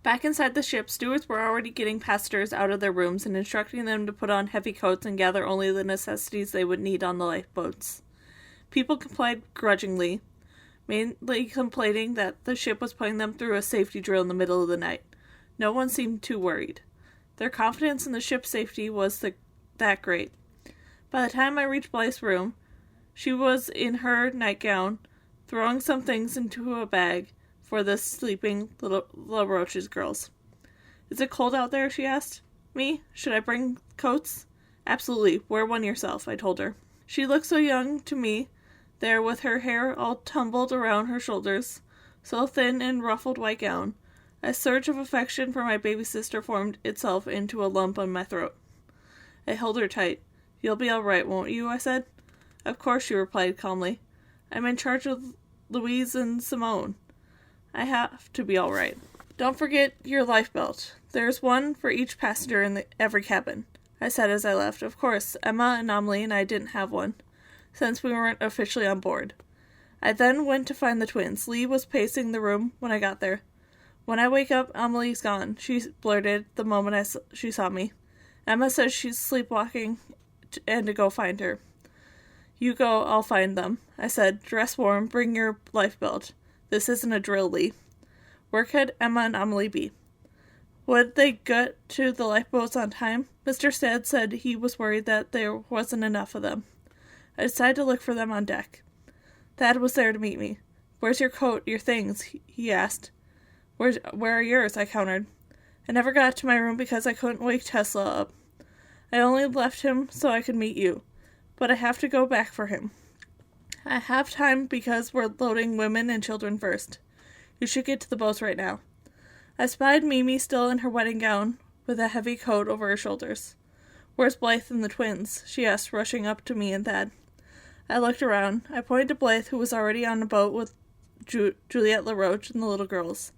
Back inside the ship, stewards were already getting passengers out of their rooms and instructing them to put on heavy coats and gather only the necessities they would need on the lifeboats. People complied grudgingly, mainly complaining that the ship was putting them through a safety drill in the middle of the night. No one seemed too worried. Their confidence in the ship's safety was that great. By the time I reached Blythe's room, she was in her nightgown, throwing some things into a bag for the sleeping little LaRoche's girls. "Is it cold out there?" she asked me. "Should I bring coats?" "Absolutely. Wear one yourself," I told her. She looked so young to me, there with her hair all tumbled around her shoulders, so thin in ruffled white gown. A surge of affection for my baby sister formed itself into a lump on my throat. I held her tight. "You'll be all right, won't you?" I said. "Of course," she replied calmly. "I'm in charge of Louise and Simone. I have to be all right." "Don't forget your life belt. There's one for each passenger in every cabin," I said as I left. Of course, Emma and Amelie and I didn't have one, since we weren't officially on board. I then went to find the twins. Lee was pacing the room when I got there. "When I wake up, Amelie's gone," she blurted the moment she saw me. "Emma says she's sleepwalking and to go find her." "You go, I'll find them," I said. "Dress warm, bring your life belt. This isn't a drill, Lee." Where could Emma and Amelie be? Would they get to the lifeboats on time? Mr. Stead said he was worried that there wasn't enough of them. I decided to look for them on deck. Thad was there to meet me. "Where's your coat, your things?" he asked. Where are yours?" I countered. "I never got to my room because I couldn't wake Tesla up. I only left him so I could meet you. But I have to go back for him. I have time because we're loading women and children first. You should get to the boats right now." I spied Mimi still in her wedding gown, with a heavy coat over her shoulders. "Where's Blythe and the twins?" she asked, rushing up to me and Thad. I looked around. I pointed to Blythe, who was already on a boat with Juliette LaRoche and the little girls.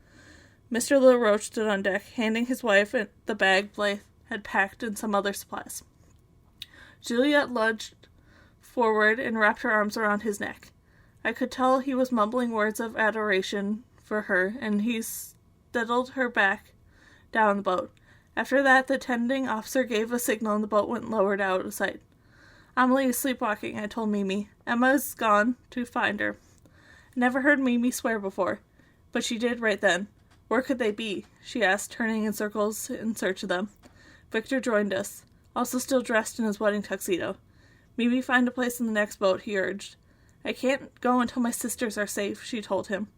Mr. LaRoche stood on deck, handing his wife the bag Blythe had packed and some other supplies. Juliette lunged forward and wrapped her arms around his neck. I could tell he was mumbling words of adoration for her, and he steadied her back down the boat. After that, the tending officer gave a signal and the boat went lowered out of sight. "Amelie is sleepwalking," I told Mimi. "Emma's gone to find her." I never heard Mimi swear before, but she did right then. "Where could they be?" she asked, turning in circles in search of them. Victor joined us, also still dressed in his wedding tuxedo. "Mimi, find a place in the next boat," he urged. "I can't go until my sisters are safe," she told him.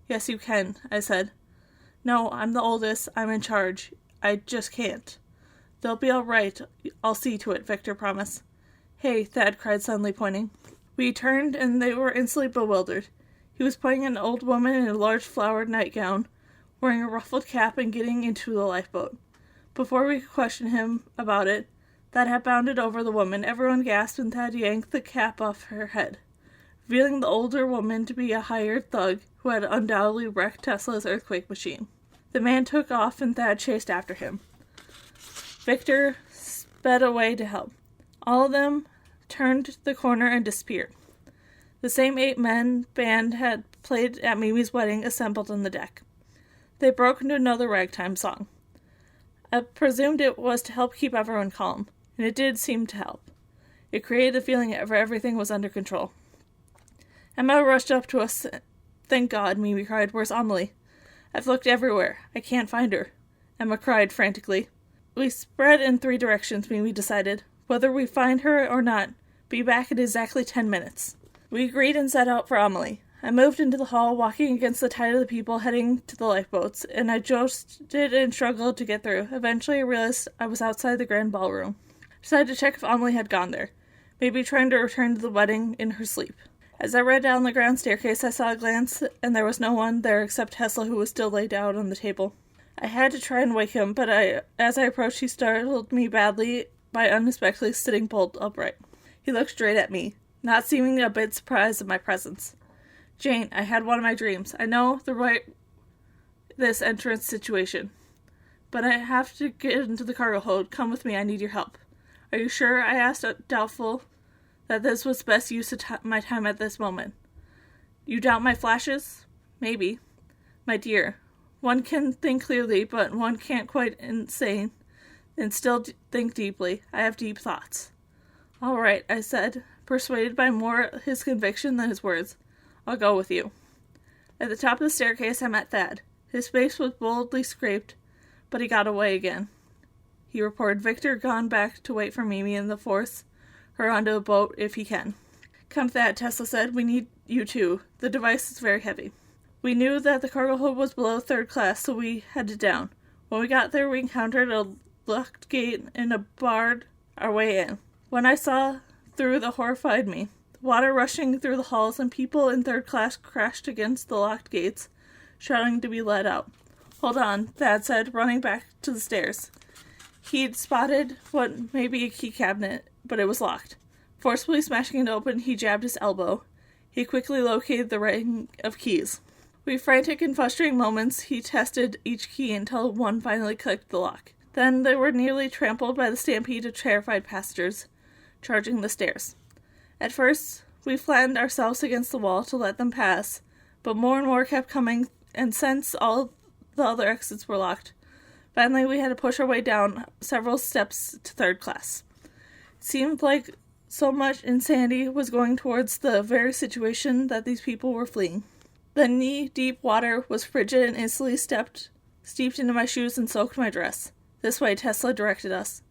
"Yes, you can," I said. "No, I'm the oldest. I'm in charge. I just can't." "They'll be all right. I'll see to it," Victor promised. "Hey," Thad cried, suddenly pointing. We turned, and they were instantly bewildered. He was pointing at an old woman in a large flowered nightgown, wearing a ruffled cap and getting into the lifeboat. Before we could question him about it, Thad had bounded over the woman. Everyone gasped, and Thad yanked the cap off her head, revealing the older woman to be a hired thug who had undoubtedly wrecked Tesla's earthquake machine. The man took off, and Thad chased after him. Victor sped away to help. All of them turned the corner and disappeared. The same 8-man band had played at Mimi's wedding assembled on the deck. They broke into another ragtime song. I presumed it was to help keep everyone calm, and it did seem to help. It created a feeling that everything was under control. Emma rushed up to us. "Thank God," Mimi cried. "Where's Amelie?" "I've looked everywhere. I can't find her," Emma cried frantically. We spread in 3 directions, Mimi decided. "Whether we find her or not, be back in exactly 10 minutes. We agreed and set out for Amelie. I moved into the hall, walking against the tide of the people heading to the lifeboats, and I jousted and struggled to get through. Eventually I realized I was outside the grand ballroom. I decided to check if Amelie had gone there, maybe trying to return to the wedding in her sleep. As I ran down the grand staircase, I saw a glance, and there was no one there except Tesla, who was still laid out on the table. I had to try and wake him, but as I approached, he startled me badly by unexpectedly sitting bolt upright. He looked straight at me, not seeming a bit surprised at my presence. "Jane, I had one of my dreams. I know this entrance situation, but I have to get into the cargo hold. Come with me, I need your help." "Are you sure?" I asked, doubtful that this was best use of my time at this moment. "You doubt my flashes?" "Maybe." "My dear, One can think clearly, but one can't quite insane and still think deeply. I have deep thoughts. All right, I said, persuaded by more his conviction than his words. I'll go with you. At the top of the staircase, I met Thad. His face was boldly scraped, but he got away again. He reported Victor gone back to wait for Mimi and the force her onto a boat if he can. Come, Thad, Tesla said. We need you too. The device is very heavy. We knew that the cargo hold was below 3rd class, so we headed down. When we got there, we encountered a locked gate and barred our way in. When I saw through, the horrified me. Water rushing through the halls, and people in 3rd class crashed against the locked gates, shouting to be let out. Hold on, Thad said, running back to the stairs. He'd spotted what may be a key cabinet, but it was locked. Forcefully smashing it open, he jabbed his elbow. He quickly located the ring of keys. With frantic and frustrating moments, he tested each key until one finally clicked the lock. Then they were nearly trampled by the stampede of terrified passengers, charging the stairs. At first, we flattened ourselves against the wall to let them pass, but more and more kept coming, and since all the other exits were locked, finally we had to push our way down several steps to 3rd class. It seemed like so much insanity was going towards the very situation that these people were fleeing. The knee-deep water was frigid and instantly steeped into my shoes and soaked my dress. This way, Tesla directed us,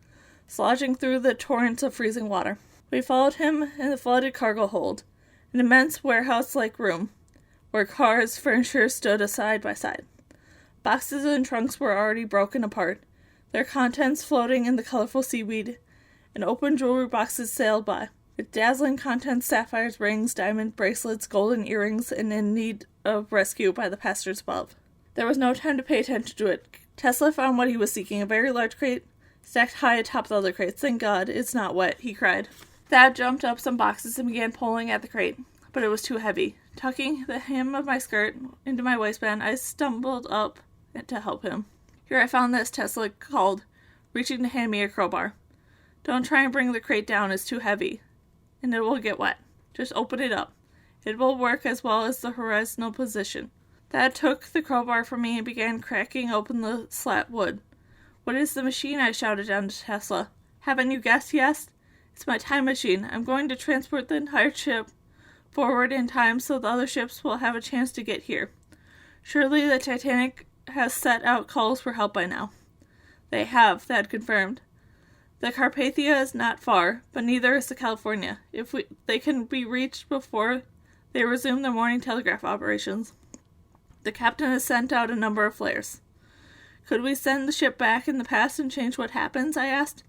sloshing through the torrents of freezing water. We followed him in the flooded cargo hold, an immense warehouse-like room, where cars, furniture stood side by side. Boxes and trunks were already broken apart, their contents floating in the colorful seaweed, and open jewelry boxes sailed by, with dazzling contents, sapphires, rings, diamond bracelets, golden earrings, and in need of rescue by the passengers above. There was no time to pay attention to it. Tesla found what he was seeking, a very large crate, stacked high atop the other crates. Thank God, it's not wet, he cried. Thad jumped up some boxes and began pulling at the crate, but it was too heavy. Tucking the hem of my skirt into my waistband, I stumbled up to help him. Here, I found this, Tesla called, reaching to hand me a crowbar. Don't try and bring the crate down, it's too heavy, and it will get wet. Just open it up. It will work as well as the horizontal position. Thad took the crowbar from me and began cracking open the slat wood. What is the machine? I shouted down to Tesla. Haven't you guessed? Yes? It's my time machine. I'm going to transport the entire ship forward in time so the other ships will have a chance to get here. Surely the Titanic has set out calls for help by now. They have, Thad confirmed. The Carpathia is not far, but neither is the California. They can be reached before they resume their morning telegraph operations. The captain has sent out a number of flares. Could we send the ship back in the past and change what happens? I asked.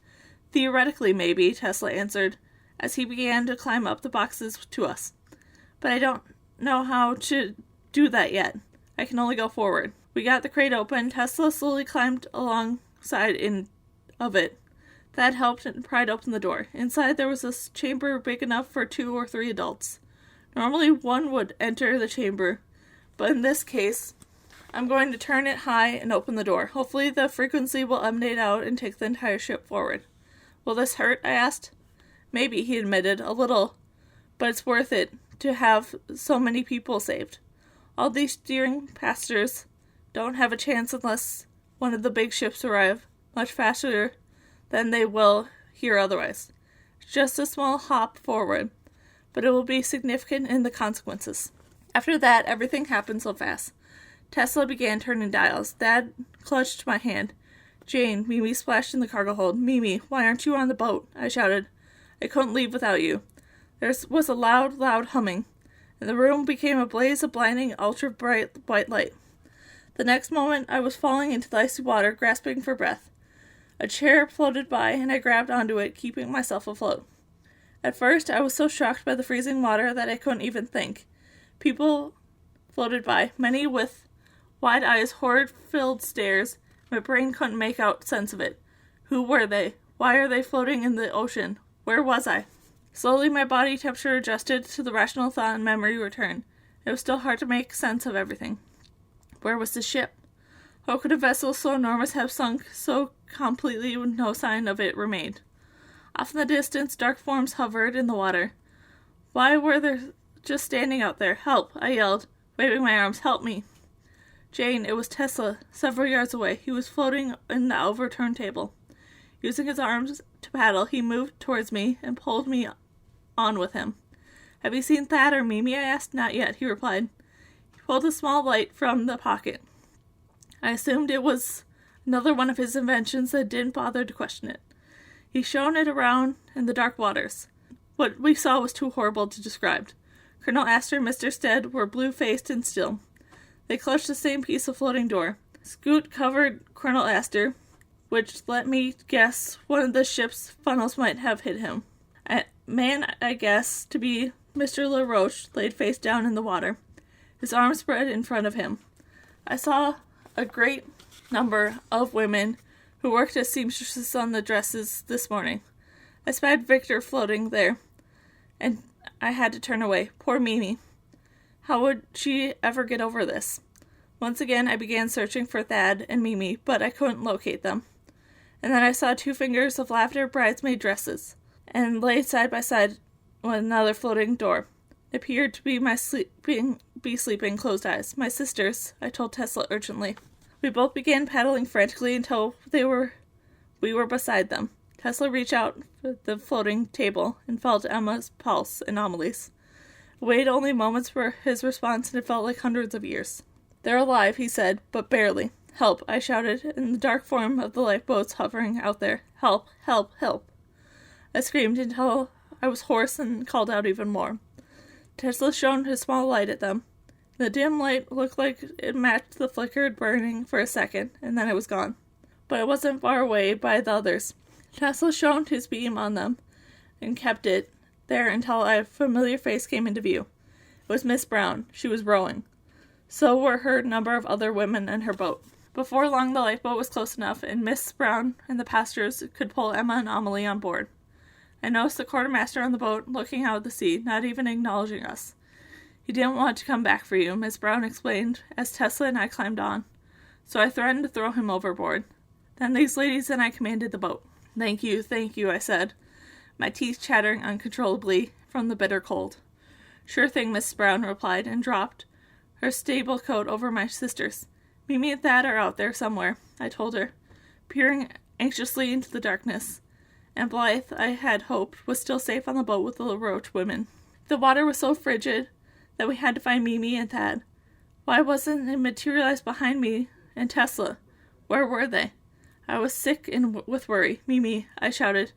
Theoretically, maybe, Tesla answered, as he began to climb up the boxes to us. But I don't know how to do that yet. I can only go forward. We got the crate open. Tesla slowly climbed alongside of it. Thad helped and pried open the door. Inside there was a chamber big enough for 2 or 3 adults. Normally one would enter the chamber, but in this case, I'm going to turn it high and open the door. Hopefully the frequency will emanate out and take the entire ship forward. Will this hurt? I asked. Maybe, he admitted, a little, but it's worth it to have so many people saved. All these steering passengers don't have a chance unless one of the big ships arrive much faster than they will here otherwise. It's just a small hop forward, but it will be significant in the consequences. After that, everything happened so fast. Tesla began turning dials. Thad clutched my hand. Jane, Mimi splashed in the cargo hold. Mimi, why aren't you on the boat? I shouted. I couldn't leave without you. There was a loud humming, and the room became a blaze of blinding, ultra-bright white light. The next moment, I was falling into the icy water, grasping for breath. A chair floated by, and I grabbed onto it, keeping myself afloat. At first, I was so shocked by the freezing water that I couldn't even think. People floated by, many with wide eyes, horror-filled stares. My brain couldn't make out sense of it. Who were they? Why are they floating in the ocean? Where was I? Slowly, my body temperature adjusted to the rational thought and memory returned. It was still hard to make sense of everything. Where was the ship? How could a vessel so enormous have sunk so completely with no sign of it remained? Off in the distance, dark forms hovered in the water. Why were they just standing out there? Help! I yelled, waving my arms. Help me! Jane, it was Tesla, several yards away. He was floating in the overturned table. Using his arms to paddle, he moved towards me and pulled me on with him. Have you seen Thad or Mimi? I asked. Not yet, he replied. He pulled a small light from the pocket. I assumed it was another one of his inventions and didn't bother to question it. He shone it around in the dark waters. What we saw was too horrible to describe. Colonel Astor and Mr. Stead were blue-faced and still. They clutched the same piece of floating door. Scoot covered Colonel Astor, which let me guess one of the ship's funnels might have hit him. A man, I guess, to be Mr. LaRoche, laid face down in the water, his arms spread in front of him. I saw a great number of women who worked as seamstresses on the dresses this morning. I spied Victor floating there, and I had to turn away. Poor Mimi. How would she ever get over this? Once again, I began searching for Thad and Mimi, but I couldn't locate them. And then I saw 2 fingers of lavender bridesmaid dresses, and laid side by side with another floating door. It appeared to be sleeping closed eyes. My sisters, I told Tesla urgently. We both began paddling frantically until we were beside them. Tesla reached out for the floating table and felt Emma's pulse and Amelie's. It waited only moments for his response, and it felt like hundreds of years. They're alive, he said, but barely. Help, I shouted, in the dark form of the lifeboats hovering out there. Help, help, help. I screamed until I was hoarse and called out even more. Tesla shone his small light at them. The dim light looked like it matched the flickered burning for a second, and then it was gone. But it wasn't far away by the others. Tesla shone his beam on them, and kept it there until a familiar face came into view. It was Miss Brown. She was rowing. So were her number of other women in her boat. Before long, the lifeboat was close enough, and Miss Brown and the passengers could pull Emma and Amelie on board. I noticed the quartermaster on the boat looking out at the sea, not even acknowledging us. He didn't want to come back for you, Miss Brown explained, as Tesla and I climbed on. So I threatened to throw him overboard. Then these ladies and I commanded the boat. Thank you, I said, my teeth chattering uncontrollably from the bitter cold. Sure thing, Miss Brown replied, and dropped her stable coat over my sisters. Mimi and Thad are out there somewhere, I told her, peering anxiously into the darkness. And Blythe, I had hoped, was still safe on the boat with the LaRoche women. The water was so frigid that we had to find Mimi and Thad. Why wasn't it materialized behind me and Tesla? Where were they? I was sick with worry. Mimi, I shouted,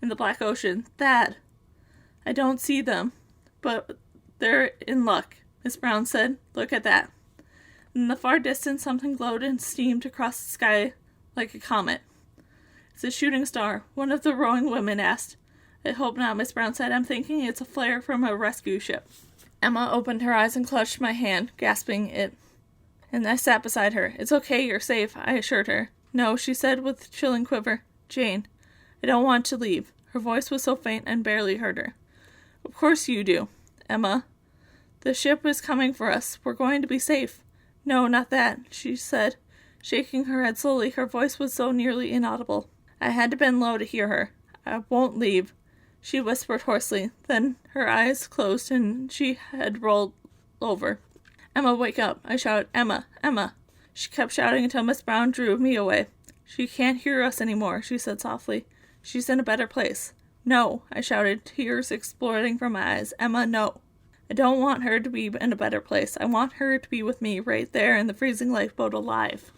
in the black ocean. Thad! I don't see them, but they're in luck, Miss Brown said. Look at that. In the far distance, something glowed and steamed across the sky like a comet. It's a shooting star, one of the rowing women asked. I hope not, Miss Brown said. I'm thinking it's a flare from a rescue ship. Emma opened her eyes and clutched my hand, gasping it, and I sat beside her. It's okay, you're safe, I assured her. No, she said with a chilling quiver. Jane, I don't want to leave. Her voice was so faint I barely heard her. Of course you do, Emma. The ship is coming for us. We're going to be safe. No, not that, she said, shaking her head slowly. Her voice was so nearly inaudible. I had to bend low to hear her. I won't leave, she whispered hoarsely. Then her eyes closed and she had rolled over. Emma, wake up, I shouted. Emma, Emma. She kept shouting until Miss Brown drew me away. She can't hear us anymore, she said softly. She's in a better place. No, I shouted, tears exploding from my eyes. Emma, no. I don't want her to be in a better place. I want her to be with me right there in the freezing lifeboat alive.